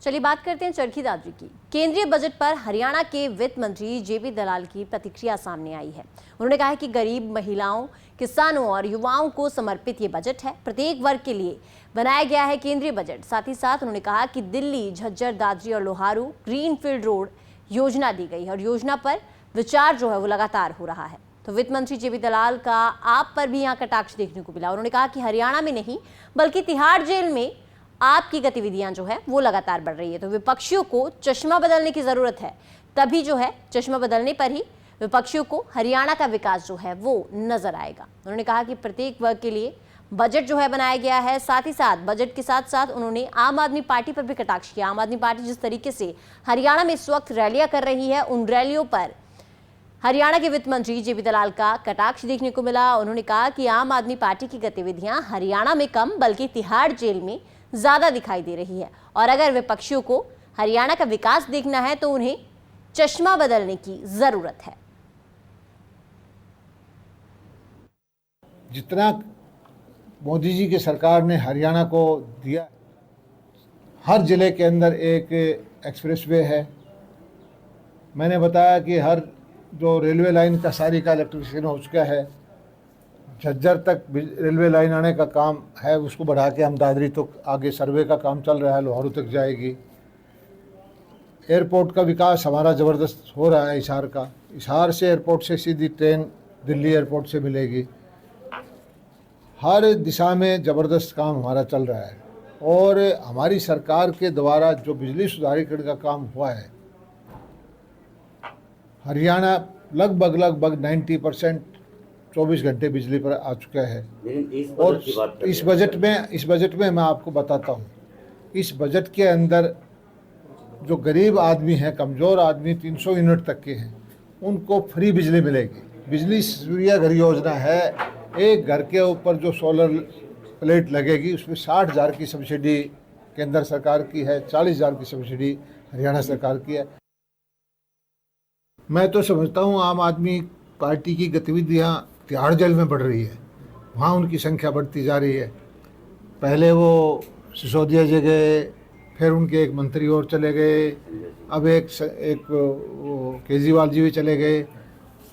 चलिए बात करते हैं चरखी दादरी की। केंद्रीय बजट पर हरियाणा के वित्त मंत्री जेपी दलाल की प्रतिक्रिया सामने आई है। उन्होंने कहा है कि गरीब महिलाओं, किसानों और युवाओं को समर्पित ये बजट है। प्रत्येक वर्ग के लिए बनाया गया है केंद्रीय बजट। साथ ही साथ उन्होंने कहा कि दिल्ली, झज्जर, दादरी और लोहारू ग्रीनफील्ड रोड योजना दी गई है और योजना पर विचार जो है वो लगातार हो रहा है। तो वित्त मंत्री जेपी दलाल का आप पर भी यहाँ कटाक्ष देखने को मिला। उन्होंने कहा कि हरियाणा में नहीं बल्कि तिहाड़ जेल में आपकी गतिविधियां जो है वो लगातार बढ़ रही है। तो विपक्षियों को चश्मा बदलने की जरूरत है, तभी जो है चश्मा बदलने पर ही विपक्षियों को हरियाणा का विकास जो है वो नजर आएगा। उन्होंने कहा कि प्रत्येक वर्ग के लिए बजट जो है बनाया गया है। साथ ही साथ बजट के साथ साथ उन्होंने आम आदमी पार्टी पर भी कटाक्ष किया। आम आदमी पार्टी जिस तरीके से हरियाणा में इस वक्त रैलियां कर रही है, उन रैलियों पर हरियाणा के वित्त मंत्री जेपी दलाल का कटाक्ष देखने को मिला। उन्होंने कहा कि आम आदमी पार्टी की गतिविधियां हरियाणा में कम बल्कि तिहाड़ जेल में ज्यादा दिखाई दे रही है और अगर विपक्षियों को हरियाणा का विकास देखना है तो उन्हें चश्मा बदलने की जरूरत है। जितना मोदी जी की सरकार ने हरियाणा को दिया, हर जिले के अंदर एक एक्सप्रेसवे है। मैंने बताया कि हर जो रेलवे लाइन का सारी का इलेक्ट्रिफिकेशन हो चुका है। झज्जर तक रेलवे लाइन आने का काम है, उसको बढ़ा के हम दादरी तो आगे सर्वे का काम चल रहा है, लोहारू तक जाएगी। एयरपोर्ट का विकास हमारा ज़बरदस्त हो रहा है। हिसार का, हिसार से एयरपोर्ट से सीधी ट्रेन दिल्ली एयरपोर्ट से मिलेगी। हर दिशा में ज़बरदस्त काम हमारा चल रहा है और हमारी सरकार के द्वारा जो बिजली सुधारीकरण का काम हुआ है, हरियाणा लगभग 90% 24 घंटे बिजली पर आ चुका है। और इस बजट में मैं आपको बताता हूँ, इस बजट के अंदर जो गरीब आदमी हैं, कमज़ोर आदमी 300 यूनिट तक के हैं, उनको फ्री बिजली मिलेगी। बिजली सूर्य घर योजना है। एक घर के ऊपर जो सोलर प्लेट लगेगी उसमें 60,000 की सब्सिडी केंद्र सरकार की है, 40,000 की सब्सिडी हरियाणा सरकार की है। मैं तो समझता हूँ आम आदमी पार्टी की गतिविधियाँ तिहाड़ जेल में बढ़ रही है, वहाँ उनकी संख्या बढ़ती जा रही है। पहले वो सिसोदिया जी गए, फिर उनके एक मंत्री और चले गए, अब एक केजरीवाल जी भी चले गए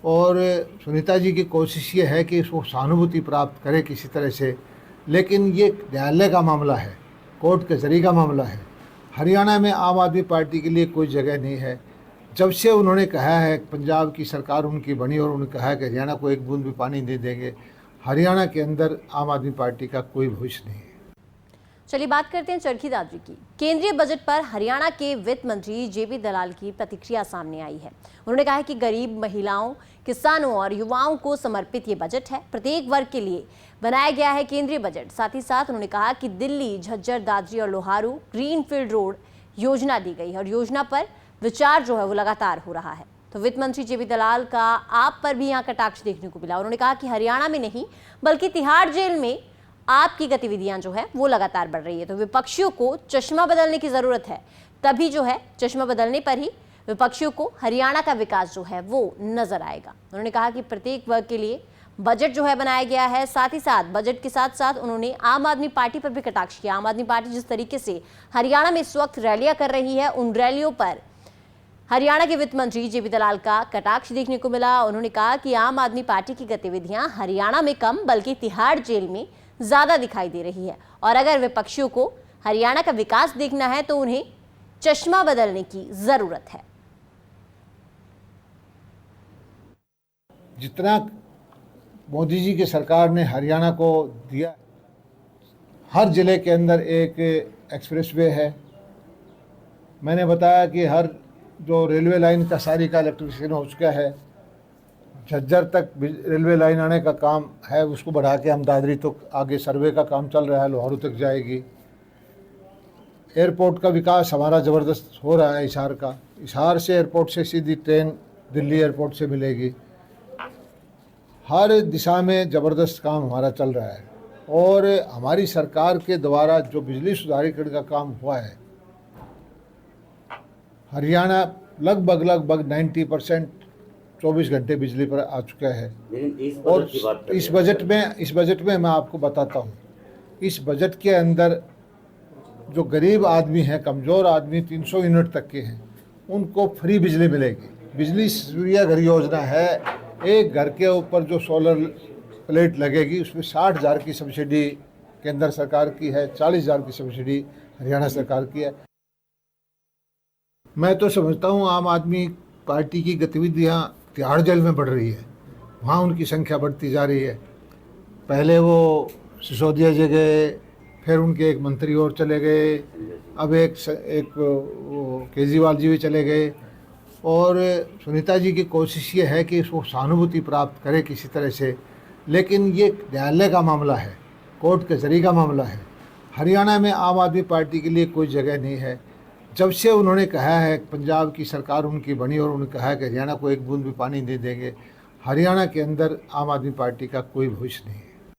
और सुनीता जी की कोशिश ये है कि इसको सहानुभूति प्राप्त करे किसी तरह से, लेकिन ये न्यायालय का मामला है, कोर्ट कचहरी का मामला है। हरियाणा में आम आदमी पार्टी के लिए कोई जगह नहीं है। जब से उन्होंने कहा है, पंजाब की सरकार उनकी बनी और उन्होंने कहा है कि हरियाणा को एक बूंद भी पानी नहीं देंगे, हरियाणा के अंदर आम आदमी पार्टी का कोई भविष्य नहीं है। चलिए बात करते हैं चरखी दादरी की। केंद्रीय बजट पर हरियाणा के वित्त मंत्री जेपी दलाल की प्रतिक्रिया सामने आई है। उन्होंने कहा है कि गरीब महिलाओं, किसानों और युवाओं को समर्पित ये बजट है। प्रत्येक वर्ग के लिए बनाया गया है केंद्रीय बजट। साथ ही साथ उन्होंने कहा कि दिल्ली, झज्जर, दादरी और लोहारू ग्रीनफील्ड रोड योजना दी गई है और योजना पर विचार जो है वो लगातार हो रहा है। तो वित्त मंत्री जेपी दलाल का आप पर भी यहाँ कटाक्ष देखने को मिला। उन्होंने कहा कि हरियाणा में नहीं बल्कि तिहाड़ जेल में आपकी गतिविधियां जो है वो लगातार बढ़ रही है। तो विपक्षियों को चश्मा बदलने की जरूरत है, तभी जो है चश्मा बदलने पर ही विपक्षियों को हरियाणा का विकास जो है वो नजर आएगा। उन्होंने कहा कि प्रत्येक वर्ग के लिए बजट जो है बनाया गया है। साथ ही साथ बजट के साथ साथ उन्होंने आम आदमी पार्टी पर भी कटाक्ष किया। आम आदमी पार्टी जिस तरीके से हरियाणा में इस वक्त रैलियां कर रही है, उन रैलियों पर हरियाणा के वित्त मंत्री जेपी दलाल का कटाक्ष देखने को मिला। उन्होंने कहा कि आम आदमी पार्टी की गतिविधियां हरियाणा में कम बल्कि तिहाड़ जेल में ज्यादा दिखाई दे रही है और अगर विपक्षियों को हरियाणा का विकास देखना है तो उन्हें चश्मा बदलने की जरूरत है। जितना मोदी जी की सरकार ने हरियाणा को दिया, हर जिले के अंदर एक एक्सप्रेसवे है। मैंने बताया कि हर जो रेलवे लाइन का सारी का इलेक्ट्रिफिकेशन हो चुका है। झज्जर तक रेलवे लाइन आने का काम है, उसको बढ़ा के हम दादरी तो आगे सर्वे का काम चल रहा है, लोहारू तक जाएगी। एयरपोर्ट का विकास हमारा ज़बरदस्त हो रहा है। हिसार का, हिसार से एयरपोर्ट से सीधी ट्रेन दिल्ली एयरपोर्ट से मिलेगी। हर दिशा में ज़बरदस्त काम हमारा चल रहा है और हमारी सरकार के द्वारा जो बिजली सुधारीकरण का काम हुआ है, हरियाणा लगभग 90% 24 घंटे बिजली पर आ चुका है। और इस बजट में मैं आपको बताता हूँ, इस बजट के अंदर जो गरीब आदमी हैं, कमज़ोर आदमी 300 यूनिट तक के हैं, उनको फ्री बिजली मिलेगी। बिजली सूर्य घर योजना है, एक घर के ऊपर जो सोलर प्लेट लगेगी उसमें 60,000 की सब्सिडी केंद्र सरकार की है, 40,000 की सब्सिडी हरियाणा सरकार की है। मैं तो समझता हूँ आम आदमी पार्टी की गतिविधियाँ तिहाड़ जेल में बढ़ रही है, वहाँ उनकी संख्या बढ़ती जा रही है। पहले वो सिसोदिया जी गए, फिर उनके एक मंत्री और चले गए, अब एक केजरीवाल जी भी चले गए। और सुनीता जी की कोशिश ये है कि इसको सहानुभूति प्राप्त करे किसी तरह से, लेकिन ये न्यायालय का मामला है, कोर्ट कचहरी का मामला है। हरियाणा में आम आदमी पार्टी के लिए कोई जगह नहीं है। जब से उन्होंने कहा है, पंजाब की सरकार उनकी बनी और उन्होंने कहा है कि हरियाणा को एक बूंद भी पानी नहीं देंगे, हरियाणा के अंदर आम आदमी पार्टी का कोई भविष्य नहीं है।